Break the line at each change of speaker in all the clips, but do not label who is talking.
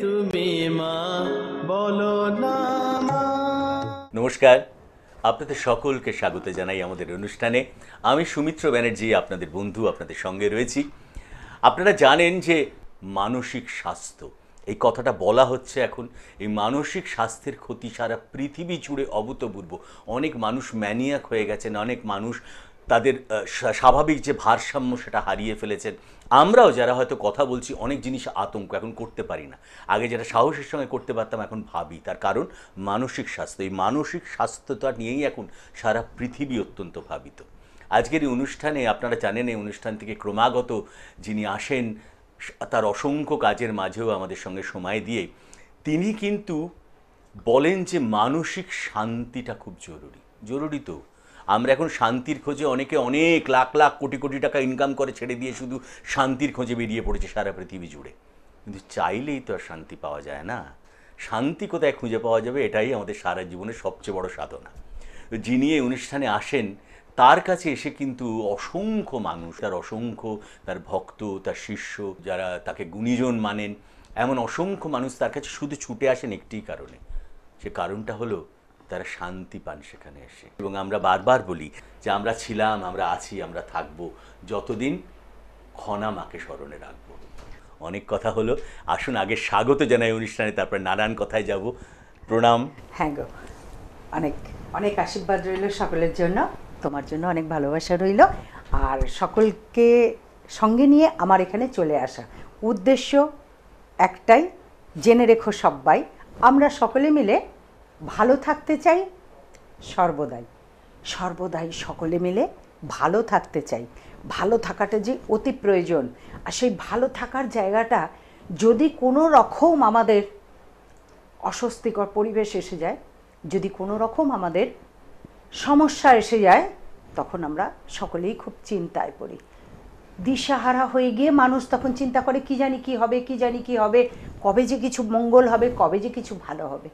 তুমি মা বলো না মা।
নমস্কার, আপনাদের সকলকে স্বাগত জানাই আমাদের অনুষ্ঠানে। আমি সুমিত্র ব্যানার্জি, আপনাদের বন্ধু, আপনাদের সঙ্গে রয়েছি। আপনারা জানেন যে মানসিক স্বাস্থ্য এই কথাটা বলা হচ্ছে এখন। এই মানসিক স্বাস্থ্যের ক্ষতি সারা পৃথিবী জুড়ে অভূতপূর্ব। অনেক মানুষ ম্যানিয়াক হয়ে গেছেন, অনেক মানুষ তাদের স্বাভাবিক যে ভারসাম্য সেটা হারিয়ে ফেলেছেন। আমরাও যারা হয়তো কথা বলছি অনেক জিনিস আতঙ্ক এখন করতে পারি না। আগে যেটা সাহসের সঙ্গে করতে পারতাম এখন ভাবি, তার কারণ মানসিক স্বাস্থ্য। এই মানসিক স্বাস্থ্যটা নিয়েই এখন সারা পৃথিবী অত্যন্ত ভাবিত। আজকের এই অনুষ্ঠানে আপনারা জানেন, এই অনুষ্ঠান থেকে ক্রমাগত যিনি আসেন তার অসংখ্য কাজের মাঝেও আমাদের সঙ্গে সময় দিয়ে তিনি কিন্তু বলেন যে মানসিক শান্তিটা খুব জরুরি। তো আমরা এখন শান্তির খোঁজে অনেকে অনেক লাখ লাখ কোটি কোটি টাকা ইনকাম করে ছেড়ে দিয়ে শুধু শান্তির খোঁজে বেরিয়ে পড়েছে সারা পৃথিবী জুড়ে। কিন্তু চাইলেই তো আর শান্তি পাওয়া যায় না। শান্তি কোথায় খুঁজে পাওয়া যাবে, এটাই আমাদের সারা জীবনের সবচেয়ে বড় সাধনা। যিনি এই অনুষ্ঠানে আসেন তার কাছে এসে কিন্তু অসংখ্য মানুষ, তার ভক্ত, তার শিষ্য, যারা তাকে গুণীজন মানেন, এমন অসংখ্য মানুষ তার কাছে শুধু ছুটে আসেন একটি কারণে। সে কারণটা হলো তারা শান্তি পান সেখানে এসে। এবং আমরা বারবার বলি যে আমরা ছিলাম, আমরা আছি, আমরা থাকবো যতদিন খনা মাকে স্মরণে রাখবো। অনেক কথা হলো, আসুন আগে স্বাগত জানাই অনুষ্ঠানে, তারপর নানান কথায় যাব। প্রণাম।
হ্যাঁ গো, অনেক অনেক আশীর্বাদ রইল সকলের জন্য, তোমার জন্য অনেক ভালোবাসা রইল। আর সকলকে সঙ্গে নিয়ে আমার এখানে চলে আসা উদ্দেশ্য একটাই, জেনে রেখো সবাই, আমরা সকলে মিলে ভালো থাকতে চাই সর্বদাই সকলে মিলে ভালো থাকতে চাই। ভালো থাকাটা যে অতি প্রয়োজন। আর সেই ভালো থাকার জায়গাটা যদি কোনো রকম আমাদের অস্বস্তিকর পরিবেশ এসে যায়, যদি কোনো রকম আমাদের সমস্যা এসে যায়, তখন আমরা সকলেই খুব চিন্তায় পড়ি। দিশাহারা হয়ে গিয়ে মানুষ তখন চিন্তা করে কি জানি কি হবে, কবে যে কিছু মঙ্গল হবে, কবে যে কিছু ভালো হবে।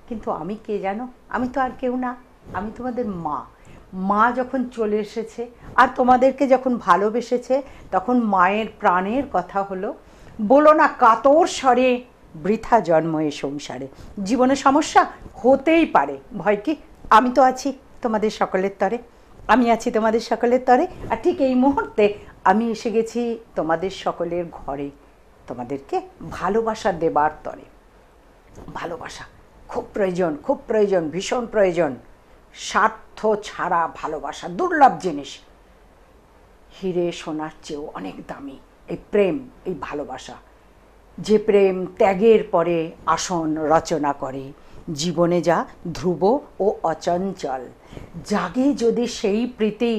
কিন্তু আমি কে জানো? আমি তো আর কেউ না, আমি তোমাদের মা যখন চলে এসেছে আর তোমাদেরকে যখন ভালোবেসেছে, তখন মায়ের প্রাণের কথা হলো, বলো না কাতর স্বরে, বৃথা জন্ম এ সংসারে। জীবনে সমস্যা হতেই পারে, ভয় কি? আমি তো আছি তোমাদের সকলের তরে, আর ঠিক এই মুহূর্তে আমি এসে গেছি তোমাদের সকলের ঘরে, তোমাদেরকে ভালোবাসা দেবার তরে। ভালোবাসা খুব প্রয়োজন, ভীষণ প্রয়োজন। স্বার্থ ছাড়া ভালোবাসা দুর্লভ জিনিস, হিরে সোনার চেয়েও অনেক দামি। এই প্রেম, এই ভালোবাসা, যে প্রেম ত্যাগের পরে আসন রচনা করে, জীবনে যা ধ্রুব ও অচঞ্চল, জাগে যদি সেই প্রীতি,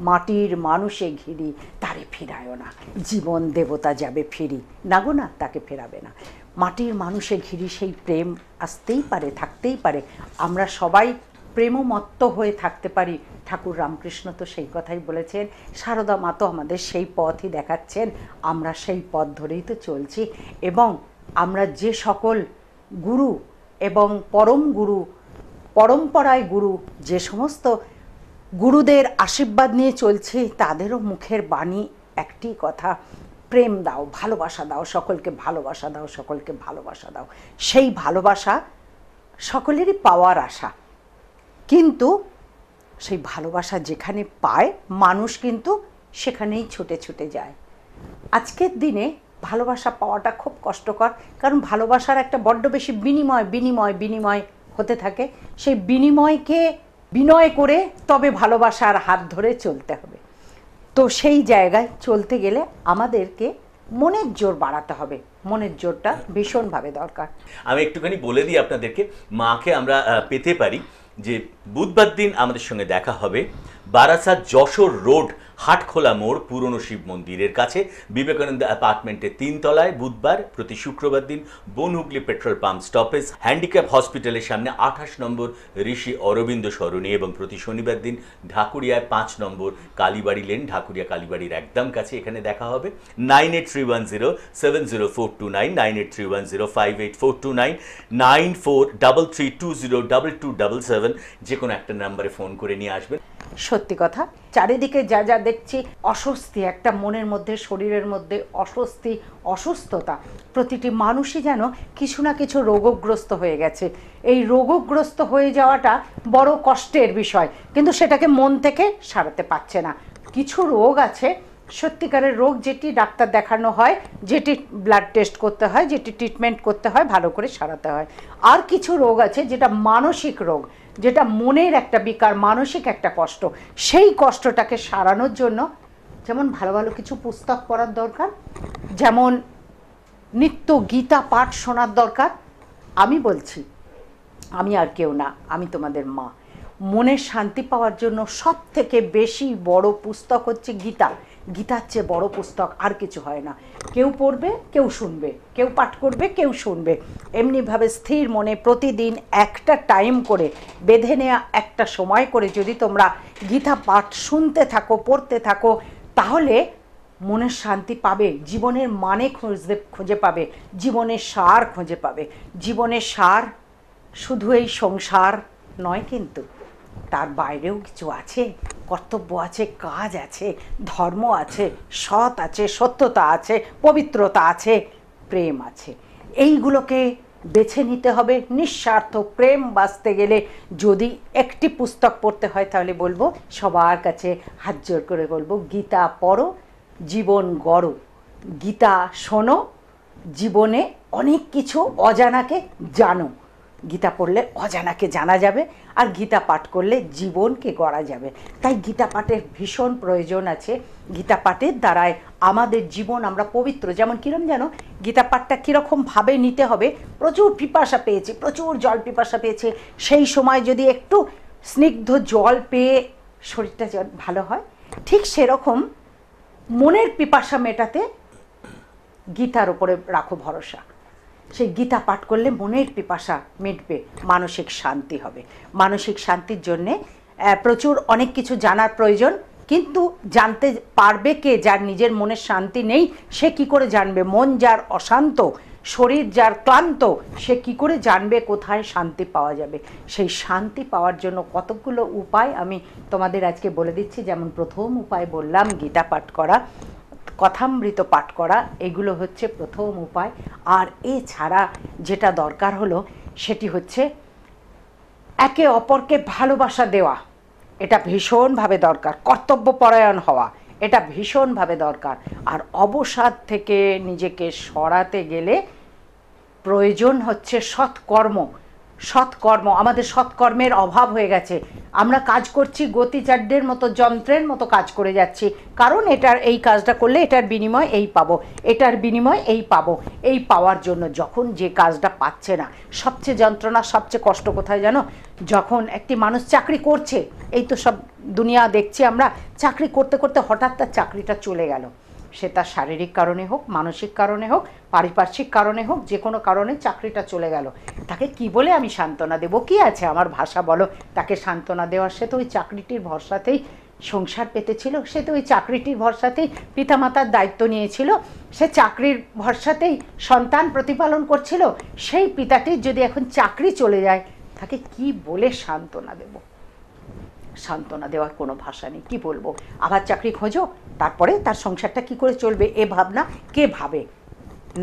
মাটির মানুষে ঘিরি, তারে ফিরায়ও না, জীবন দেবতা যাবে ফিরি, না গো না, তাকে ফেরাবে না। মাটির মানুষে ঘিরি সেই প্রেম আসতেই পারে, থাকতেই পারে। আমরা সবাই প্রেমমত্ত হয়ে থাকতে পারি। ঠাকুর রামকৃষ্ণ তো সেই কথাই বলেছেন, সারদা মা তো আমাদের সেই পথই দেখাচ্ছেন, আমরা সেই পথ ধরেই তো চলছি। এবং আমরা যে সকল গুরু এবং পরম গুরু, পরম্পরায় গুরু, যে সমস্ত গুরুদের আশীর্বাদ নিয়ে চলছি, তাদেরও মুখের বাণী একটি কথা, প্রেম দাও, ভালোবাসা দাও, সকলকে ভালোবাসা দাও। সেই ভালোবাসা সকলেরই পাওয়ার আশা, কিন্তু সেই ভালোবাসা যেখানে পায় মানুষ কিন্তু সেখানেই ছুটে যায়। আজকের দিনে ভালোবাসা পাওয়াটা খুব কষ্টকর, কারণ ভালোবাসার একটা বড্ড বেশি বিনিময় হতে থাকে। সেই বিনিময়কে বিনয় করে তবে ভালোবাসার হাত ধরে চলতে হবে। তো সেই জায়গায় চলতে গেলে আমাদেরকে মনের জোর বাড়াতে হবে, মনের জোরটা ভীষণভাবে দরকার।
আমি একটুখানি বলে দিই আপনাদেরকে, মাকে আমরা পেতে পারি যে বুধবার দিন আমাদের সঙ্গে দেখা হবে বারাসাত যশোর রোড হাটখোলা মোড় পুরনো শিব মন্দিরের কাছে বিবেকানন্দ অ্যাপার্টমেন্টের 3 তলায়, বুধবার। প্রতি শুক্রবার দিন Bonhooghly petrol pump stoppage handicap হসপিটালের সামনে 28 নম্বর ঋষি অরবিন্দ সরণি, এবং প্রতি শনিবার দিন ঢাকুরিয়ায় 5 নম্বর কালীবাড়ি লেন, ঢাকুরিয়া কালীবাড়ির একদম কাছে এখানে দেখা হবে। 9831070429, 9831058429, 9433202277, যে কোনো একটা নাম্বারে ফোন করে নিয়ে আসবেন।
সত্যি কথা, চারিদিকে যা যা দেখছি অস্বস্তি, একটা মনের মধ্যে শরীরের মধ্যে অস্বস্তি, অসুস্থতা, প্রতিটি মানুষই যেন কিছু না কিছু রোগগ্রস্ত হয়ে গেছে। এই রোগগ্রস্ত হয়ে যাওয়াটা বড় কষ্টের বিষয়, কিন্তু সেটাকে মন থেকে সারাতে পারছে না। কিছু রোগ আছে সত্যিকারের রোগ, যেটি ডাক্তার দেখানো হয়, যেটি ব্লাড টেস্ট করতে হয়, যেটি ট্রিটমেন্ট করতে হয়, ভালো করে সারাতে হয়। আর কিছু রোগ আছে যেটা মানসিক রোগ, যেটা মনের একটা বিকার, মানসিক একটা কষ্ট। সেই কষ্টটাকে সারানোর জন্য যেমন ভালো ভালো কিছু পুস্তক পড়ার দরকার, যেমন নিত্য গীতা পাঠ শোনার দরকার। আমি বলছি, আমি আর কেউ না, আমি তোমাদের মা। মনের শান্তি পাওয়ার জন্য সব থেকে বেশি বড় পুস্তক হচ্ছে গীতা। গীতার চেয়ে বড় পুস্তক আর কিছু হয় না। কেউ পড়বে, কেউ শুনবে, কেউ পাঠ করবে, কেউ শুনবে। এমনিভাবে স্থির মনে প্রতিদিন একটা টাইম করে বেঁধে নেওয়া একটা সময় করে যদি তোমরা গীতা পাঠ শুনতে থাকো, পড়তে থাকো, তাহলে মনের শান্তি পাবে, জীবনের মানে খুঁজে পাবে, জীবনের সার খুঁজে পাবে। জীবনের সার শুধু এই সংসার নয়, কিন্তু তার বাইরেও কিছু আছে, কর্তব্য আছে, কাজ আছে, ধর্ম আছে, সৎ আছে, সত্যতা আছে, পবিত্রতা আছে, প্রেম আছে। এইগুলোকে বেছে নিতে হবে। নিঃস্বার্থ প্রেম বাঁচতে গেলে যদি একটি পুস্তক পড়তে হয়, তাহলে বলবো, সবার কাছে হাত জোর করে বলবো, গীতা পড়ো, জীবন গড়ো। গীতা শোনো, জীবনে অনেক কিছু অজানাকে জানো। গীতা পড়লে অজানাকে জানা যাবে, আর গীতা পাঠ করলে জীবনকে গড়া যাবে। তাই গীতা পাঠের ভীষণ প্রয়োজন আছে। গীতা পাঠের দ্বারায় আমাদের জীবন আমরা পবিত্র। যেমন কিরম যেন গীতা পাঠটা কীরকমভাবে নিতে হবে, প্রচুর পিপাসা পেয়েছে, প্রচুর জল পিপাসা পেয়েছে, সেই সময় যদি একটু স্নিগ্ধ জল পেয়ে শরীরটা ভালো হয়, ঠিক সেরকম মনের পিপাসা মেটাতে গীতার উপরে রাখো ভরসা। সেই গীতা পাঠ করলে মনের পিপাসা মিটবে, মানসিক শান্তি হবে। মানসিক শান্তির জন্যে প্রচুর অনেক কিছু জানার প্রয়োজন, কিন্তু জানতে পারবে কে? যার নিজের মনের শান্তি নেই, সে কি করে জানবে? মন যার অশান্ত, শরীর যার ক্লান্ত, সে কি করে জানবে কোথায় শান্তি পাওয়া যাবে? সেই শান্তি পাওয়ার জন্য কতগুলো উপায় আমি তোমাদের আজকে বলে দিচ্ছি। যেমন প্রথম উপায় বললাম গীতা পাঠ করা, কথামৃত পাঠ করা, এগুলো হচ্ছে প্রথম উপায়। আর এছাড়া যেটা দরকার হলো, সেটি হচ্ছে একে অপরকে ভালোবাসা দেওয়া। এটা ভীষণভাবে দরকার। কর্তব্যপরায়ণ হওয়া, এটা ভীষণভাবে দরকার। আর অবসাদ থেকে নিজেকে সরাতে গেলে প্রয়োজন হচ্ছে সৎকর্ম। সৎকর্ম, আমাদের সৎকর্মের অভাব হয়ে গেছে। আমরা কাজ করছি গতিচাড্যের মতো, যন্ত্রের মতো কাজ করে যাচ্ছি। কারণ এটার এই কাজটা করলে এটার বিনিময় এই পাবো, এটার বিনিময় এই পাবো। এই পাওয়ার জন্য যখন যে কাজটা পাচ্ছে না, সবচেয়ে যন্ত্রণা, সবচেয়ে কষ্ট কোথায় জানো? যখন একটি মানুষ চাকরি করছে, এই তো সব দুনিয়া দেখছি আমরা, চাকরি করতে করতে হঠাৎ তার চাকরিটা চলে গেল। সে তার শারীরিক কারণে হোক, মানসিক কারণে হোক, পারিপার্শ্বিক কারণে হোক, যে কোনো কারণে চাকরিটা চলে গেল। তাকে কি বলে আমি সান্ত্বনা দেবো? কি আছে আমার ভাষা বলো তাকে সান্ত্বনা দেওয়ার? সে তো ওই চাকরিটির ভরসাতেই সংসার পেতেছিল, সে তো ওই চাকরিটির ভরসাতেই পিতামাতার দায়িত্ব নিয়েছিল, সে চাকরির ভরসাতেই সন্তান প্রতিপালন করছিল। সেই পিতাটির যদি এখন চাকরি চলে যায়, তাকে কি বলে সান্ত্বনা দেব? সান্ত্বনা দেওয়ার কোনো ভাষা নেই। কি বলবো? আবার চাকরি খোঁজো, তারপরে তার সংসারটা কি করে চলবে, এ ভাবনা কে ভাবে?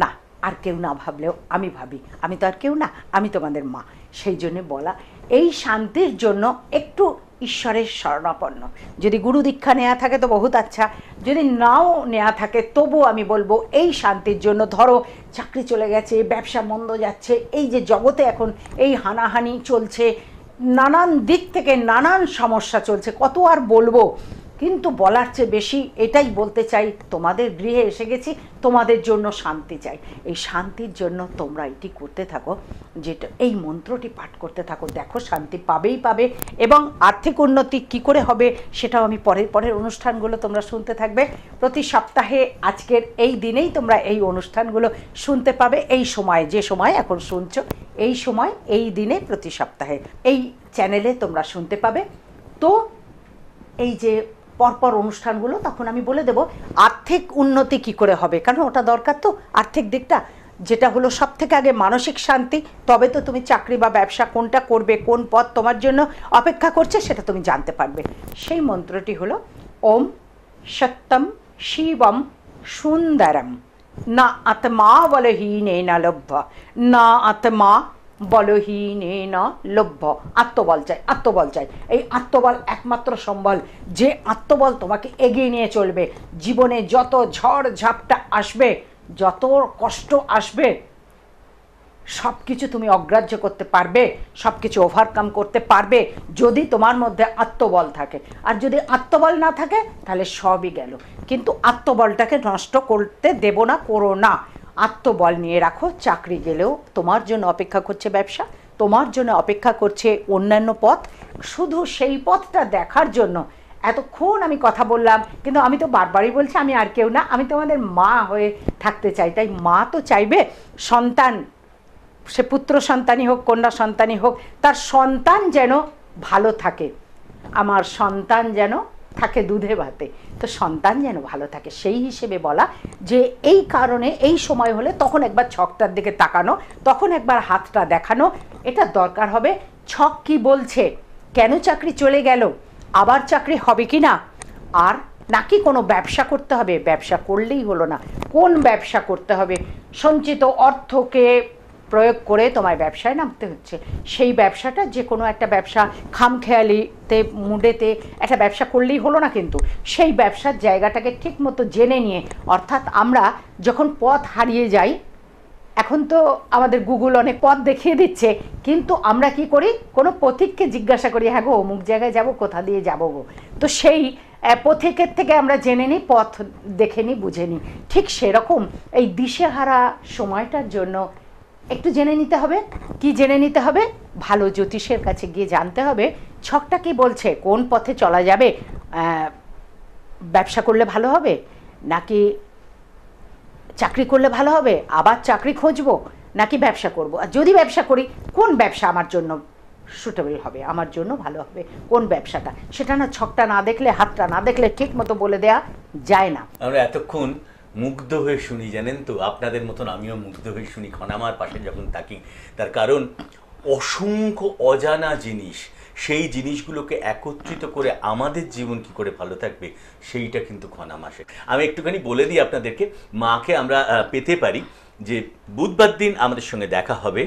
না, আর কেউ না ভাবলেও আমি ভাবি। আমি তো আর কেউ না, আমি তোমাদের মা। সেই জন্যে বলা, এই শান্তির জন্য একটু ঈশ্বরের শরণাপন্ন। যদি গুরু দীক্ষা নেওয়া থাকে তো বহুত আচ্ছা, যদি নাও নেওয়া থাকে তবু আমি বলবো এই শান্তির জন্য, ধরো চাকরি চলে গেছে, ব্যবসা মন্দ যাচ্ছে, এই যে জগতে এখন এই হানাহানি চলছে, নানান দিক থেকে নানান সমস্যা চলছে, কত আর বলবো? কিন্তু বলার চেয়ে বেশি এটাই বলতে চাই, তোমাদের গৃহে এসে গেছি, তোমাদের জন্য শান্তি চাই। এই শান্তির জন্য তোমরা এটি করতে থাকো, যেটা এই মন্ত্রটি পাঠ করতে থাকো, দেখো শান্তি পাবেই পাবে। এবং আর্থিক উন্নতি কি করে হবে সেটাও আমি পরের অনুষ্ঠানগুলো তোমরা শুনতে থাকবে। প্রতি সপ্তাহে আজকের এই দিনেই তোমরা এই অনুষ্ঠানগুলো শুনতে পাবে। এই সময়, যে সময় এখন শুনছো, এই সময়, এই দিনে প্রতি সপ্তাহে এই চ্যানেলে তোমরা শুনতে পাবে। তো এই যে পরপর অনুষ্ঠানগুলো, তখন আমি বলে দেব আর্থিক উন্নতি কি করে হবে, কারণ ওটা দরকার তো, আর্থিক দিকটা। যেটা হলো সব থেকে আগে মানসিক শান্তি, তবে তো তুমি চাকরি বা ব্যবসা কোনটা করবে, কোন পথ তোমার জন্য অপেক্ষা করছে সেটা তুমি জানতে পারবে। সেই মন্ত্রটি হলো ওম সত্যম শিবম সুন্দরম না আত্মা বলহীনেন লভ্য, না আত্মা বলহীনেন লভ্য। আত্মবল চাই, আত্মবল চাই। এই আত্মবল একমাত্র সম্বল, যে আত্মবল তোমাকে এগিয়ে নিয়ে চলবে। জীবনে যত ঝড় ঝাপটা আসবে, যত কষ্ট আসবে, সব কিছু তুমি অগ্রাহ্য করতে পারবে, সব কিছু ওভারকাম করতে পারবে যদি তোমার মধ্যে আত্মবল থাকে। আর যদি আত্মবল না থাকে তাহলে সবই গেল। কিন্তু আত্মবলটাকে নষ্ট করতে দেব না, করো না। আত্মবল নিয়ে রাখো। চাকরি গেলেও তোমার জন্য অপেক্ষা করছে ব্যবসা, তোমার জন্য অপেক্ষা করছে অন্যান্য পথ। শুধু সেই পথটা দেখার জন্য এতক্ষণ আমি কথা বললাম, কিন্তু আমি তো বারবারই বলছি আমি আর কেউ না, আমি তোমাদের মা হয়ে থাকতে চাই। তাই মা তো চাইবে সন্তান, সে পুত্র সন্তানই হোক, কন্যা সন্তানই হোক, তার সন্তান যেন ভালো থাকে। আমার সন্তান যেন থাকে দুধে ভাতে, তো সন্তান যেন ভালো থাকে সেই হিসেবে বলা যে এই কারণে এই সময় হলে তখন একবার ছকটার দিকে তাকানো, তখন একবার হাতটা দেখানো, এটা দরকার হবে। ছক কি বলছে, কেন চাকরি চলে গেল, আবার চাকরি হবে কি না, আর নাকি কোনো ব্যবসা করতে হবে। ব্যবসা করলেই হলো না, কোন ব্যবসা করতে হবে। সঞ্চিত অর্থকে প্রয়োগ করে তোমায় ব্যবসায় নামতে হচ্ছে। সেই ব্যবসাটা যে কোনো একটা ব্যবসা, খামখেয়ালিতে মুডেতে একটা ব্যবসা করলেই হলো না, কিন্তু সেই ব্যবসার জায়গাটাকে ঠিক মতো জেনে নিয়ে, অর্থাৎ আমরা যখন পথ হারিয়ে যাই, এখন তো আমাদের গুগল অনেক পথ দেখিয়ে দিচ্ছে, কিন্তু আমরা কি করি, কোনো পথিককে জিজ্ঞাসা করি, হ্যাঁ গো অমুক জায়গায় যাবো, কোথা দিয়ে যাবো গো। তো সেই পথিকের থেকে আমরা জেনে নিই, পথ দেখে নিই, বুঝে নিই। ঠিক সেরকম এই দিশেহারা সময়টার জন্য একটু জেনে নিতে হবে। কি জেনে নিতে হবে? ভালো জ্যোতিষের কাছে গিয়ে জানতে হবে ছকটা কি বলছে, কোন পথে চলা যাবে। ব্যবসা করলে ভালো হবে, নাকি চাকরি করলে ভালো হবে, আবার চাকরি খুঁজবো, নাকি ব্যবসা করব। আর যদি ব্যবসা করি, কোন ব্যবসা আমার জন্য সুটেবল হবে, আমার জন্য ভালো হবে, কোন ব্যবসাটা, সেটা না ছকটা না দেখলে, হাতটা না দেখলে ঠিক মতো বলে দেয়া যায় না।
আমরা এতক্ষণ মুগ্ধ হয়ে শুনি, জানেন তো, আপনাদের মতন আমিও মুগ্ধ হয়ে শুনি খনামার পাশে যখন থাকি। তার কারণ অসংখ্য অজানা জিনিস, সেই জিনিসগুলোকে একত্রিত করে আমাদের জীবন কি করে ভালো থাকবে সেইটা কিন্তু খনামাসে। আমি একটুখানি বলে দিই আপনাদেরকে, মাকে আমরা পেতে পারি যে বুধবার দিন আমাদের সঙ্গে দেখা হবে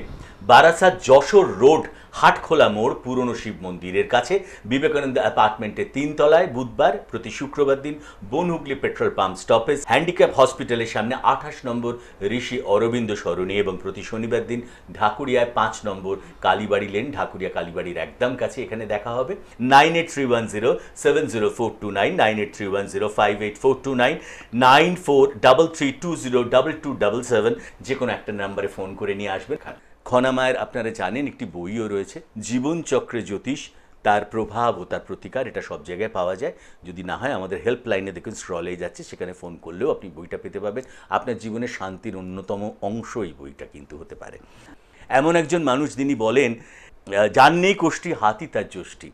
বারাসাত যশোর রোড হাটখোলা মোড় পুরনো শিব মন্দিরের কাছে, বিবেকানন্দ অ্যাপার্টমেন্টের 3 তলায়, বুধবার। প্রতি শুক্রবার দিন Bonhooghly petrol pump stoppage, handicap হসপিটালের সামনে 28 নম্বর ঋষি অরবিন্দ সরণি, এবং প্রতি শনিবার দিন ঢাকুরিয়ায় 5 নম্বর কালীবাড়ি লেন, ঢাকুরিয়া কালীবাড়ির একদম কাছে। এখানে দেখা হবে। 9831070429, 9831058429, 9433202277, যে কোনো একটা নাম্বারে ফোন করে নিয়ে আসবেন। খনামায়ের আপনারা জানেন একটি বইও রয়েছে, জীবনচক্রে জ্যোতিষ, তার প্রভাব ও তার প্রতিকার। এটা সব জায়গায় পাওয়া যায়। যদি না হয় আমাদের হেল্পলাইনে দেখুন স্ক্রলে যাচ্ছে, সেখানে ফোন করলেও আপনি বইটা পেতে পাবেন। আপনার জীবনের শান্তির অন্যতম অংশ এই বইটা কিন্তু হতে পারে। এমন একজন মানুষ যিনি বলেন, যার নেই কোষ্ঠী হাতি তার যষ্টি।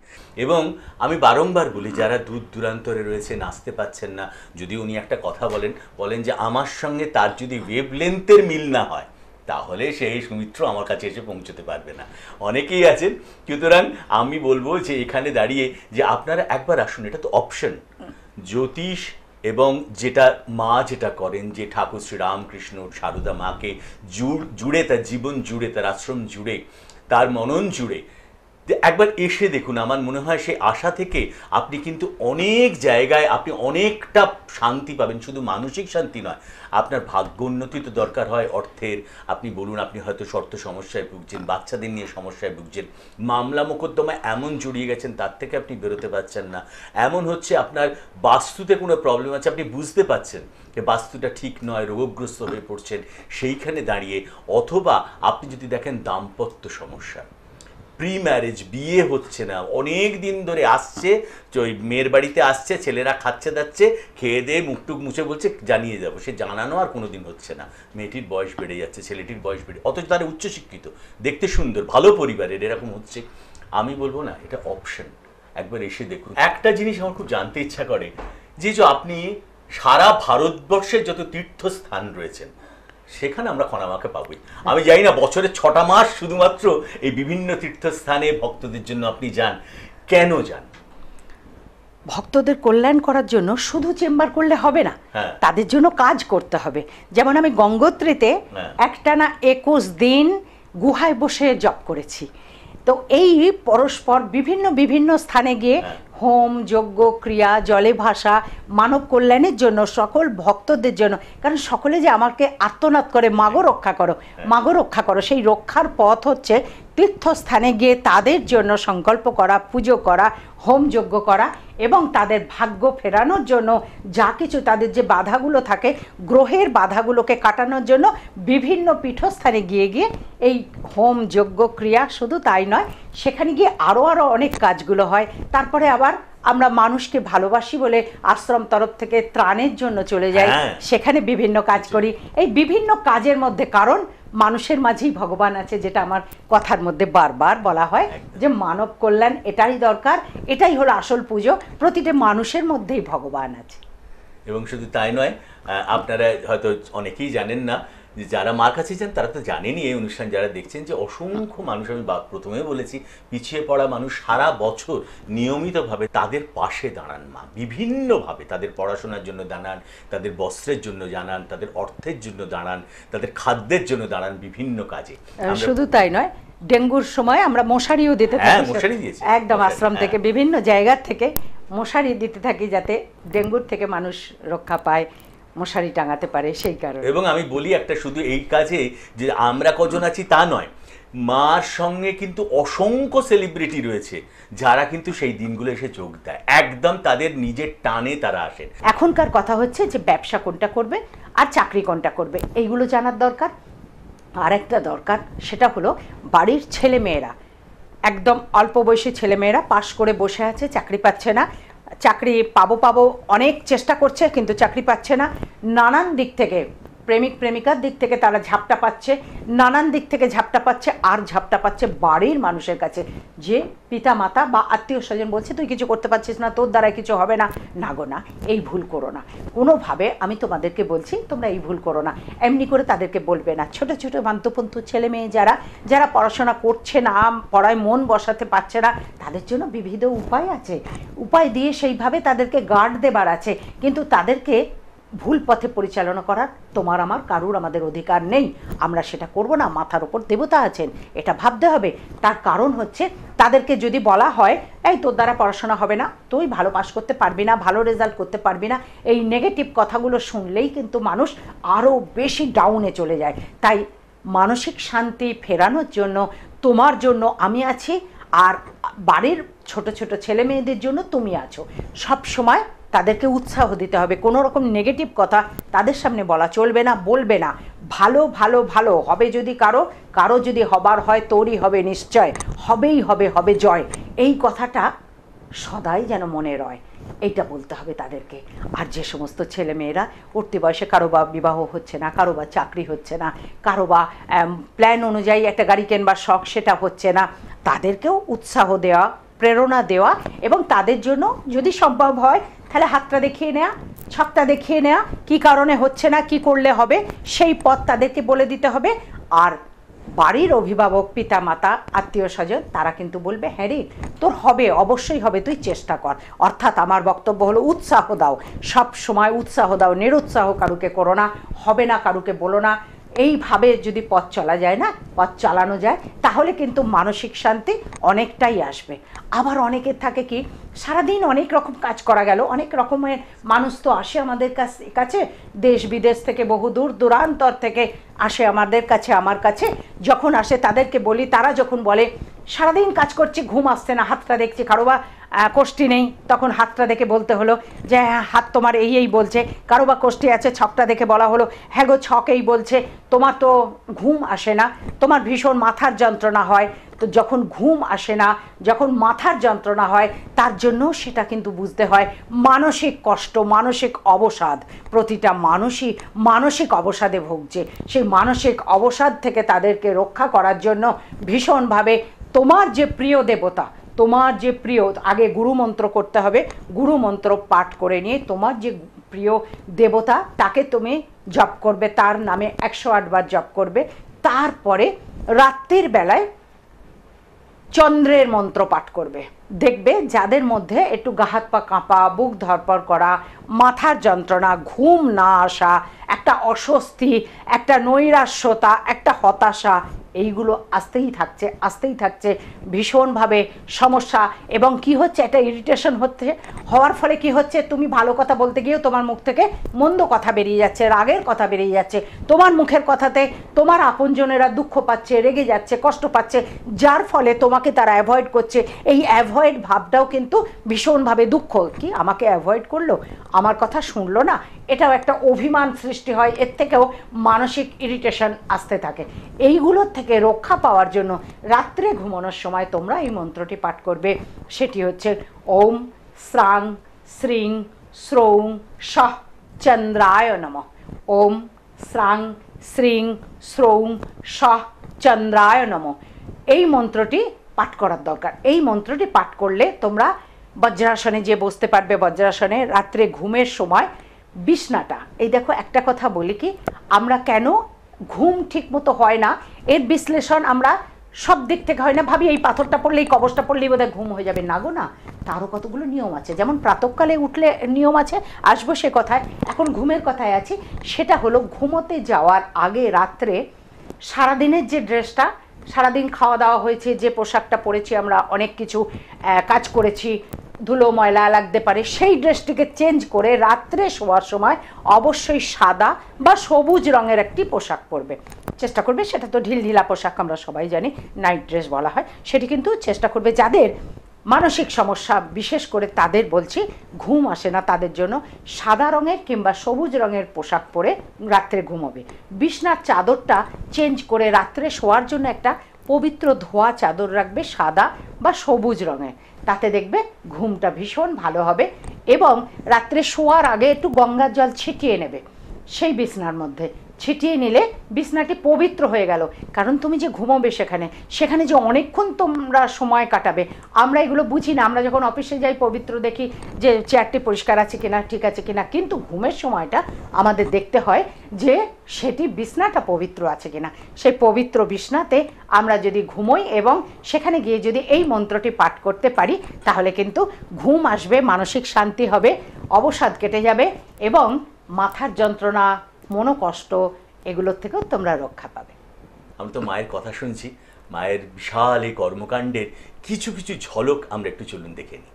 এবং আমি বারংবার বলি, যারা দূর দূরান্তরে রয়েছেন, আসতে পাচ্ছেন না, যদি উনি একটা কথা বলেন যে আমার সঙ্গে তার যদি ওয়েভলেন্থের মিল না হয়, তাহলে সেই সুমিত্র আমার কাছে এসে পৌঁছতে পারবে না। অনেকেই আছেন। সুতরাং আমি বলবো যে এখানে দাঁড়িয়ে যে আপনারা একবার আসুন, এটা তো অপশন। জ্যোতিষ এবং যেটা মা যেটা করেন, যে ঠাকুর শ্রী রামকৃষ্ণ সারদা মাকে জুড়ে, তার জীবন জুড়ে, তার আশ্রম জুড়ে, তার মনন জুড়ে একবার এসে দেখুন। আমার মনে হয় সেই আশা থেকে আপনি কিন্তু অনেক জায়গায় আপনি অনেকটা শান্তি পাবেন। শুধু মানসিক শান্তি নয়, আপনার ভাগ্যোন্নতি তো দরকার হয়, অর্থের। আপনি বলুন, আপনি হয়তো শর্ত সমস্যায় ভুগছেন, বাচ্চাদের নিয়ে সমস্যায় ভুগছেন, মামলা মোকদ্দমায় এমন জড়িয়ে গেছেন তার থেকে আপনি বেরোতে পারছেন না, এমন হচ্ছে আপনার বাস্তুতে কোনো প্রবলেম আছে, আপনি বুঝতে পারছেন যে বাস্তুটা ঠিক নয়, রোগগ্রস্ত হয়ে পড়ছেন, সেইখানে দাঁড়িয়ে। অথবা আপনি যদি দেখেন দাম্পত্য সমস্যা, প্রি ম্যারেজ, বিয়ে হচ্ছে না, অনেক দিন ধরে আসছে, ওই মেয়ের বাড়িতে আসছে, ছেলেরা খাচ্ছে দাচ্ছে, খেয়ে দিয়ে মুখটুক মুছে বলছে জানিয়ে যাবো, সে জানানো আর কোনো দিন হচ্ছে না। মেয়েটির বয়স বেড়ে যাচ্ছে, ছেলেটির বয়স বেড়ে, অথচ তারা উচ্চশিক্ষিত, দেখতে সুন্দর, ভালো পরিবারের, এরকম হচ্ছে। আমি বলবো না, এটা অপশন, একবার এসে দেখুন। একটা জিনিস আমার খুব জানতে ইচ্ছা করে, যে আপনি সারা ভারতবর্ষের যত তীর্থস্থান রয়েছেন সেখানে আমরা খনামাকে পাবোই। আমি জানি না বছরে 6টা মাস শুধুমাত্র এই বিভিন্ন তীর্থস্থানে ভক্তদের জন্য আপনি যান, কেন যান?
ভক্তদের কল্যাণ করার জন্য শুধু চেম্বার করলে হবে না,
হ্যাঁ।
তাদের জন্য কাজ করতে হবে। যেমন আমি গঙ্গোত্রীতে
হ্যাঁ।
একটানা 21 দিন গুহায় বসে জপ করেছি। তো এই পরস্পর বিভিন্ন বিভিন্ন স্থানে গিয়ে
হ্যাঁ।
হোম, যজ্ঞ, ক্রিয়া, জলে ভাসা, মানব কল্যাণের জন্য সকল ভক্তদের জন্য, কারণ সকলে যে আমাকে আর্তনাদ করে মাগো রক্ষা করো, মাগো রক্ষা করো, সেই রক্ষার পথ হচ্ছে তীর্থস্থানে গিয়ে তাদের জন্য সংকল্প করা, পুজো করা, হোম যজ্ঞ করা এবং তাদের ভাগ্য ফেরানোর জন্য যা কিছু তাদের যে বাধাগুলো থাকে, গ্রহের বাধাগুলোকে কাটানোর জন্য বিভিন্ন পীঠস্থানে গিয়ে গিয়ে এই হোম যজ্ঞ ক্রিয়া, শুধু তাই নয়, সেখানে গিয়ে আরও অনেক কাজগুলো হয়। তারপরে আবার আমরা মানুষকে ভালোবাসি বলে আশ্রম তরফ থেকে ত্রাণের জন্য চলে যাই,
হ্যাঁ।
সেখানে বিভিন্ন কাজ করি। এই বিভিন্ন কাজের মধ্যে কারণ মানুষের মাঝেই ভগবান আছে, যেটা আমার কথার মধ্যে বারবার বলা হয় যে মানব কল্যাণ এটাই দরকার, এটাই হলো আসল পুজো, প্রতিটা মানুষের মধ্যেই ভগবান আছে।
এবং শুধু তাই নয়, আপনারা হয়তো অনেকেই জানেন না, যে যারা মার কাছে যান তারা তো জানেনই, এই অনুষ্ঠান যারা দেখছেন, যে অসংখ্য মানুষ, আমি প্রথমে বলেছি, পিছিয়ে পড়া মানুষ সারা বছর নিয়মিতভাবে তাদের পাশে দাঁড়ান মা, বিভিন্নভাবে তাদের পড়াশোনার জন্য দাঁড়ান, তাদের বস্ত্রের জন্য দাঁড়ান, তাদের অর্থের জন্য দাঁড়ান, তাদের খাদ্যের জন্য দাঁড়ান, বিভিন্ন কাজে।
শুধু তাই নয়, ডেঙ্গুর সময় আমরা মশারিও দিতে
হ্যাঁ,
থাকি,
মশারি দিয়েছি।
একদম
মশারি,
আশ্রম থেকে বিভিন্ন জায়গা থেকে মশারি দিতে থাকি, যাতে ডেঙ্গুর থেকে মানুষ রক্ষা পায়, মশারি টাঙাতে পারে, সেই কারণে।
এবং আমি বলি একটা, শুধু এই কাজে যে আমরা কজন আছি তা নয়, মার সঙ্গে কিন্তু অসংখ্য সেলিব্রিটি রয়েছে যারা কিন্তু সেই দিনগুলো এসে যোগ দেয়, একদম তাদের নিজের টানে তারা আসেন।
এখনকার কথা হচ্ছে যে ব্যবসা কোনটা করবে আর চাকরি কোনটা করবে, এইগুলো জানার দরকার। আর একটা দরকার, সেটা হলো বাড়ির ছেলে মেয়েরা, একদম অল্প বয়সী ছেলে মেয়েরা পাশ করে বসে আছে, চাকরি পাচ্ছে না, চাকরি পাবো অনেক চেষ্টা করছে কিন্তু চাকরি পাচ্ছে না, নানান দিক থেকে, প্রেমিক প্রেমিকার দিক থেকে তারা ঝাপটা পাচ্ছে, নানান দিক থেকে ঝাপটা পাচ্ছে, আর ঝাপটা পাচ্ছে বাড়ির মানুষের কাছে, যে পিতা মাতা বা আত্মীয় স্বজন বলছে তুই কিছু করতে পারছিস না, তোর দ্বারা কিছু হবে না। না গো না, এই ভুল করো না কোনোভাবে, আমি তোমাদেরকে বলছি তোমরা এই ভুল করো না, এমনি করে তাদেরকে বলবে না। ছোট ছোট বান্তপন্তু ছেলে মেয়ে যারা পড়াশোনা করছে না, পড়ায় মন বসাতে পারছে না, তাদের জন্য বিবিধ উপায় আছে, উপায় দিয়ে সেইভাবে তাদেরকে গার্ড দেবার আছে, কিন্তু তাদেরকে ভুল পথে পরিচালনা করার তোমার আমার কারুর আমাদের অধিকার নেই, আমরা সেটা করব না। মাথার ওপর দেবতা আছেন, এটা ভাবতে হবে। তার কারণ হচ্ছে, তাদেরকে যদি বলা হয় এই তোর দ্বারা পড়াশোনা হবে না, তুই ভালো পাস করতে পারবি না, ভালো রেজাল্ট করতে পারবি না, এই নেগেটিভ কথাগুলো শুনলেই কিন্তু মানুষ আরও বেশি ডাউনে চলে যায়। তাই মানসিক শান্তি ফেরানোর জন্য তোমার জন্য আমি আছি, আর বাড়ির ছোট ছোট ছেলে মেয়েদের জন্য তুমি আছো। সব সময় তাদেরকে উৎসাহ দিতে হবে, কোনো রকম নেগেটিভ কথা তাদের সামনে বলা চলবে না, বলবে না। ভালো ভালো ভালো হবে, যদি কারো যদি হবার হয় তোরই হবে, নিশ্চয় হবেই হবে, হবে জয়, এই কথাটা সদাই যেন মনে রয়, এইটা বলতে হবে তাদেরকে। আর যে সমস্ত ছেলে মেয়েরা উঠতি বয়সে, কারো বা বিবাহ হচ্ছে না, কারো বা চাকরি হচ্ছে না, কারো বা প্ল্যান অনুযায়ী একটা গাড়ি কেনবার শখ, সেটা হচ্ছে না, তাদেরকেও উৎসাহ দেওয়া, প্রেরণা দেওয়া, এবং তাদের জন্য যদি সম্ভব হয় তাহলে হাতটা দেখিয়ে নেওয়া, ছকটা দেখিয়ে নেওয়া, কী কারণে হচ্ছে না, কি করলে হবে, সেই পথ তাদেরকে বলে দিতে হবে। আর বাড়ির অভিভাবক, পিতা মাতা, আত্মীয় স্বজন, তারা কিন্তু বলবে হ্যাঁ রে তোর হবে, অবশ্যই হবে, তুই চেষ্টা কর। অর্থাৎ আমার বক্তব্য হলো উৎসাহ দাও, সব সময় উৎসাহ দাও, নিরুৎসাহ কারুকে করো না, হবে না কারুকে বলো না। এইভাবে যদি পথ চলা যায় না, পথ চালানো যায়, তাহলে কিন্তু মানসিক শান্তি অনেকটাই আসবে। আবার অনেকের থাকে কি, সারাদিন অনেক রকম কাজ করা গেল, অনেক রকমের মানুষ তো আসে আমাদের কাছে, দেশ বিদেশ থেকে, বহু দূর দূরান্তর থেকে আসে আমাদের কাছে, আমার কাছে যখন আসে তাদেরকে বলি, তারা যখন বলে সারাদিন কাজ করছি, ঘুম আসছে না, হাতটা দেখছি, কারো বা কোষ্ঠী নেই, তখন হাতটা দেখে বলতে হলো যে হ্যাঁ হাত তোমার এই বলছে, কারো বা কোষ্ঠী আছে, ছকটা দেখে বলা হলো হ্যাঁ গো ছক এই বলছে, তোমার তো ঘুম আসে না, তোমার ভীষণ মাথার যন্ত্রণা হয়। তো যখন ঘুম আসে না, যখন মাথার যন্ত্রণা হয়, তার জন্য সেটা কিন্তু বুঝতে হয় মানসিক কষ্ট, মানসিক অবসাদ। প্রতিটা মানুষই মানসিক অবসাদে ভুগছে, সেই মানসিক অবসাদ থেকে তাদেরকে রক্ষা করার জন্য ভীষণভাবে তোমার যে প্রিয় দেবতা, তোমার যে প্রিয়, আগে গুরুমন্ত্র করতে হবে, গুরুমন্ত্র পাঠ করে নিয়ে তোমার যে প্রিয় দেবতা, তাকে তুমি জপ করবে, তার নামে 108 বার জপ করবে। তারপরে রাত্রির বেলায় চন্দ্রের মন্ত্র পাঠ করবে। দেখবে যাদের মধ্যে একটু গা হাত পা কাঁপা, বুক ধরপড় করা, মাথার যন্ত্রণা, ঘুম না আসা, একটা অস্বস্তি, একটা নৈরাশ্যতা, একটা হতাশা, এইগুলো আসতেই থাকছে ভীষণভাবে সমস্যা। এবং কি হচ্ছে, একটা ইরিটেশন হওয়ার ফলে কি হচ্ছে, তুমি ভালো কথা বলতে গিয়েও তোমার মুখ থেকে মন্দ কথা বেরিয়ে যাচ্ছে, রাগের কথা বেরিয়ে যাচ্ছে, তোমার মুখের কথাতে তোমার আপনজনেরা দুঃখ পাচ্ছে, রেগে যাচ্ছে, কষ্ট পাচ্ছে, যার ফলে তোমাকে তারা অ্যাভয়েড করছে। এই অ্যাভয়েড ভাবটাও কিন্তু ভীষণভাবে দুঃখ, কি আমাকে অ্যাভয়েড করলো, আমার কথা শুনলো না, এটাও একটা অভিমান সৃষ্টি হয়, এর থেকেও মানসিক ইরিটেশন আসতে থাকে। এইগুলোর থেকে রক্ষা পাওয়ার জন্য রাত্রে ঘুমানোর সময় তোমরা এই মন্ত্রটি পাঠ করবে। সেটি হচ্ছে ওম শ্রাং শ্রীং শ্রৌং সঃ চন্দ্রায় নমঃ। ওম শ্রাং শ্রীং শ্রৌং সঃ চন্দ্রায় নমঃ। এই মন্ত্রটি পাঠ করার দরকার। এই মন্ত্রটি পাঠ করলে তোমরা বজ্রাসনে যে বসতে পারবে, বজ্রাসনে রাত্রে ঘুমের সময় বিছনাটা, এই দেখো একটা কথা বলি কি, আমরা কেন ঘুম ঠিক মতো হয় না, এর বিশ্লেষণ আমরা সব দিক থেকে হয় না, ভাবি এই পাথরটা পড়লে, এই কবচটা পড়লেই বোধহয় ঘুম হয়ে যাবে। না গো না, তারও কতগুলো নিয়ম আছে। যেমন প্রাতঃকালে উঠলে নিয়ম আছে, আসবো সে কথায়, এখন ঘুমের কথায় আছি। সেটা হলো ঘুমোতে যাওয়ার আগে রাত্রে সারাদিনের যে ড্রেসটা, সারাদিন খাওয়া দাওয়া হয়েছে, যে পোশাকটা পরেছি, আমরা অনেক কিছু কাজ করেছি, ধুলো ময়লা লাগতে পারে, সেই ড্রেসটিকে চেঞ্জ করে রাত্রে শোয়ার সময় অবশ্যই সাদা বা সবুজ রঙের একটি পোশাক পরবে। চেষ্টা করবে, সেটা তো ঢিলঢিলা পোশাক আমরা সবাই জানি, নাইট ড্রেস বলা হয়, সেটি কিন্তু চেষ্টা করবে। যাদের মানসিক সমস্যা, বিশেষ করে তাদের বলছি, ঘুম আসে না, তাদের জন্য সাদা রঙের কিংবা সবুজ রঙের পোশাক পরে রাত্রে ঘুমোবে। বিছনার চাদরটা চেঞ্জ করে রাত্রে শোয়ার জন্য একটা পবিত্র ধোয়া চাদর রাখবে, সাদা বা সবুজ রঙের, তাতে দেখবে ঘুমটা ভীষণ ভালো হবে। এবং রাত্রে শোয়ার আগে একটু গঙ্গার জল ছিটিয়ে নেবে সেই বিছনার মধ্যে, ছিটিয়ে নিলে বিছনাটি পবিত্র হয়ে গেল। কারণ তুমি যে ঘুমোবে সেখানে যে অনেকক্ষণ তোমরা সময় কাটাবে, আমরা এগুলো বুঝি না। আমরা যখন অফিসে যাই পবিত্র দেখি যে চেয়ারটি পরিষ্কার আছে কিনা, ঠিক আছে কিনা, কিন্তু ঘুমের সময়টা আমাদের দেখতে হয় যে সেটি বিছনাটা পবিত্র আছে কিনা। সেই পবিত্র বিছনাতে আমরা যদি ঘুমোই এবং সেখানে গিয়ে যদি এই মন্ত্রটি পাঠ করতে পারি, তাহলে কিন্তু ঘুম আসবে, মানসিক শান্তি হবে, অবসাদ কেটে যাবে এবং মাথার যন্ত্রণা, মনোকষ্ট, এগুলোর থেকেও তোমরা রক্ষা পাবে।
আমরা তো মায়ের কথা শুনছি, মায়ের বিশাল এই কর্মকাণ্ডের কিছু কিছু ঝলক আমরা একটু চলুন দেখে নিই।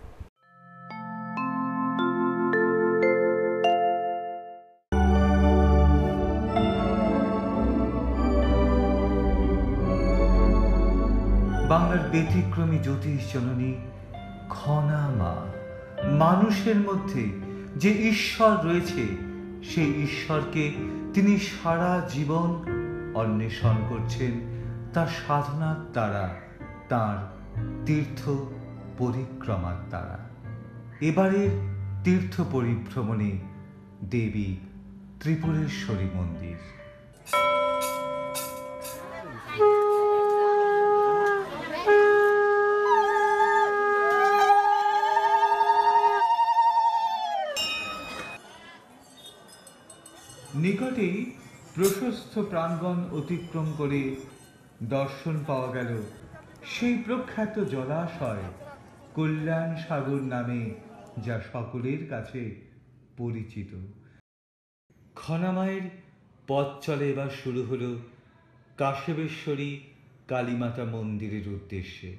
বাংলার ব্যতিক্রমী জ্যোতিষ জননী খনা মা, মানুষের মধ্যে যে ঈশ্বর রয়েছে, সেই ঈশ্বরকে তিনি সারা জীবন অন্বেষণ করছেন তার সাধনার দ্বারা, তার তীর্থ পরিক্রমার দ্বারা। এবারের তীর্থ পরিভ্রমণে দেবী ত্রিপুরেশ্বরী মন্দির। নিকটেই প্রশস্ত প্রাঙ্গণ অতিক্রম করে দর্শন পাওয়া গেল সেই প্রখ্যাত জলাশয় কল্যাণ সাগর নামে, যা সকলের কাছে পরিচিত। খনামায়ের পথ চলে এবার শুরু হলো কাশেবেশ্বরী কালীমাতা মন্দিরের উদ্দেশ্যে।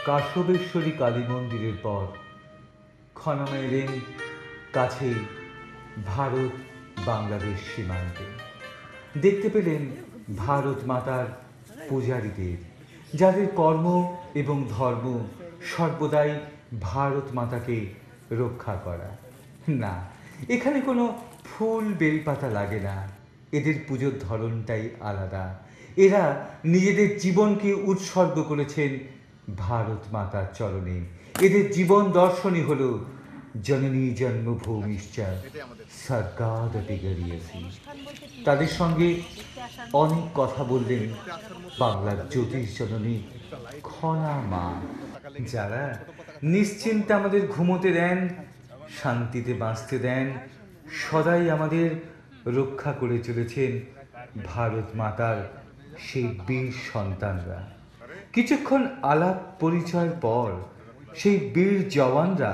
কাশেবেশ্বরী কালী মন্দিরের পর খনামায় এলেন কাছেই ভারত বাংলাদেশ সীমান্তে। দেখতে পেলেন ভারত মাতার পূজারীদের, যাদের কর্ম এবং ধর্ম সর্বদাই ভারত মাতাকে রক্ষা করা। না, এখানে কোনো ফুল বেলপাতা লাগে না, এদের পুজোর ধরনটাই আলাদা। এরা নিজেদের জীবনকে উৎসর্গ করেছেন ভারত মাতার চরণে। এদের জীবন দর্শনই হলো জননী জন্মভূমিশ্চ স্বর্গাদপি গরীয়সী। তাদের সঙ্গে অনেক কথা বললেন বাংলার জ্যোতিষ জননী খনা মা, যারা নিশ্চিন্তে আমাদের ঘুমোতে দেন, শান্তিতে বাঁচতে দেন, সদাই আমাদের রক্ষা করে চলেছেন ভারত মাতার সেই বীর সন্তানরা। কিছুক্ষণ আলাপ পরিচয়ের পর সেই বীর জওয়ানরা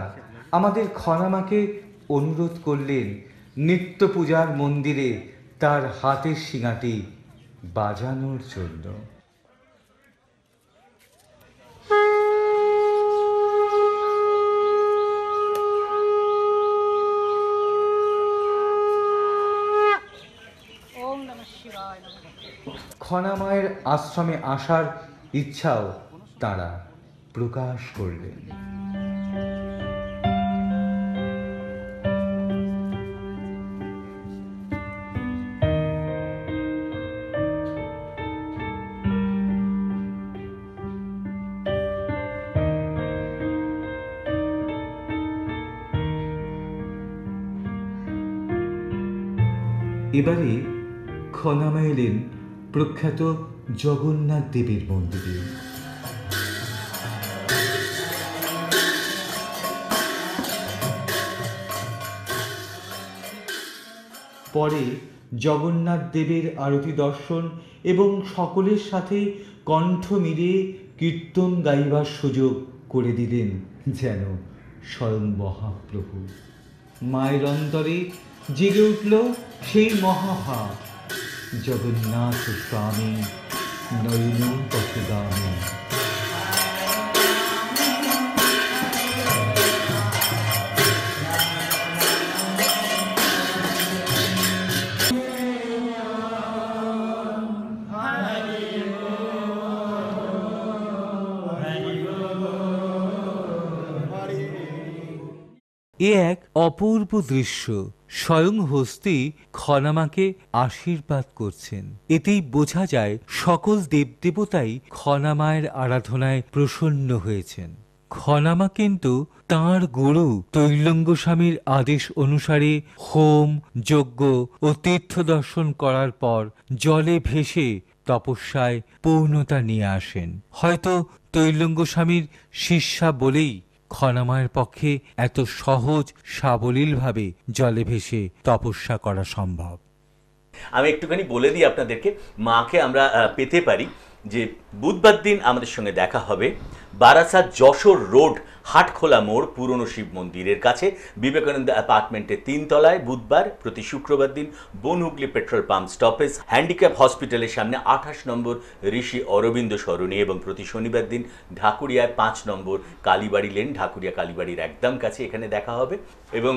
আমাদের খনামাকে অনুরোধ করলেন নিত্য পূজার মন্দিরে তার হাতের শিঙাটি বাজানোর জন্য। খনামায়ের আশ্রমে আসার ইচ্ছাও তারা প্রকাশ করলেন। এবারে খনামা এলেন প্রখ্যাত জগন্নাথ দেবের মন্দিরে। পরে জগন্নাথ দেবের আরতি দর্শন এবং সকলের সাথে কণ্ঠ মিলিয়ে কীর্তন গাইবার সুযোগ করে দিলেন যেন স্বয়ং মহাপ্রভু। মায়ের অন্তরে জেগে উঠল সেই মহাভাব, জগন্নাথ স্বামী নয়ন পথগামী। এ এক অপূর্ব দৃশ্য। স্বয়ং হস্তি খনামাকে আশীর্বাদ করছেন। এতেই বোঝা যায় সকল দেবদেবতাই খনামায়ের আরাধনায় প্রসন্ন হয়েছেন। খনামা কিন্তু তাঁর গুরু তৈলঙ্গ স্বামীর আদেশ অনুসারে হোম, যজ্ঞ ও তীর্থ দর্শন করার পর জলে ভেসে তপস্যায় পূর্ণতা নিয়ে আসেন। হয়তো তৈলঙ্গ স্বামীর শিষ্যা বলেই খনামায়ের পক্ষে এত সহজ সাবলীলভাবে জলে ভেসে তপস্যা করা সম্ভব।
আমি একটুখানি বলে দিই আপনাদেরকে, মাকে আমরা পেতে পারি যে বুধবার দিন আমাদের সঙ্গে দেখা হবে বারাসাত যশোর রোড হাটখোলা মোড় পুরনো শিব মন্দিরের কাছে বিবেকানন্দ অ্যাপার্টমেন্টের 3 তলায় বুধবার। প্রতি শুক্রবার দিন Bonhooghly petrol pump stoppage handicap হসপিটালের সামনে 28 নম্বর ঋষি অরবিন্দ সরণি, এবং প্রতি শনিবার দিন ঢাকুরিয়ায় 5 নম্বর কালীবাড়ি লেন, ঢাকুরিয়া কালীবাড়ির একদম কাছে এখানে দেখা হবে। এবং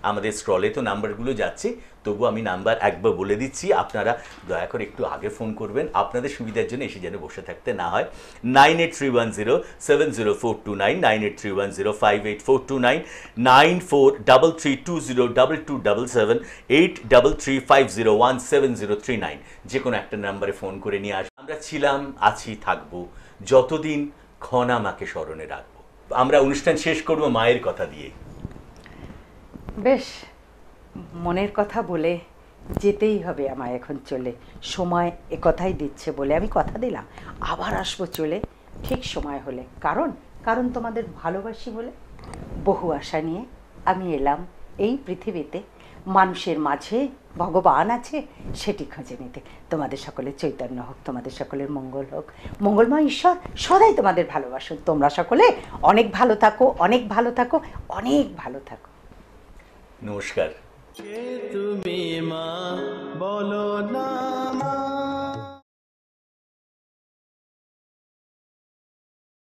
আমাদের স্ক্রলে তো নাম্বারগুলো যাচ্ছে, তবু আমি নাম্বার একবার বলে দিচ্ছি, আপনারা দয়া করে একটু আগে ফোন করবেন, আপনাদের সুবিধার জন্য এসে যেন বসে থাকতে না হয়। 9831070429, 9831058429, 9433202277, 8335017039, যে কোনো একটা নাম্বারে ফোন করে নিয়ে আসবেন। আমরা ছিলাম, আছি, থাকবো যতদিন খনামাকে স্মরণে রাখবো। আমরা অনুষ্ঠান শেষ করবো মায়ের কথা দিয়ে।
বেশ, মনের কথা বলে যেতেই হবে আমায় এখন চলে। সময় একথাই দিচ্ছে বলে আমি কথা দিলাম আবার আসবো চলে ঠিক সময় হলে। কারণ তোমাদের ভালোবাসি বলে বহু আশা নিয়ে আমি এলাম এই পৃথিবীতে। মানুষের মাঝে ভগবান আছে সেটি খুঁজে নিতে। তোমাদের সকলের চৈতন্য হোক, তোমাদের সকলের মঙ্গল হোক। মঙ্গলময় ঈশ্বর সদাই তোমাদের ভালোবাসুন। তোমরা সকলে অনেক ভালো থাকো, অনেক ভালো থাকো, অনেক ভালো থাকো।
নমস্কার।
তুমি মা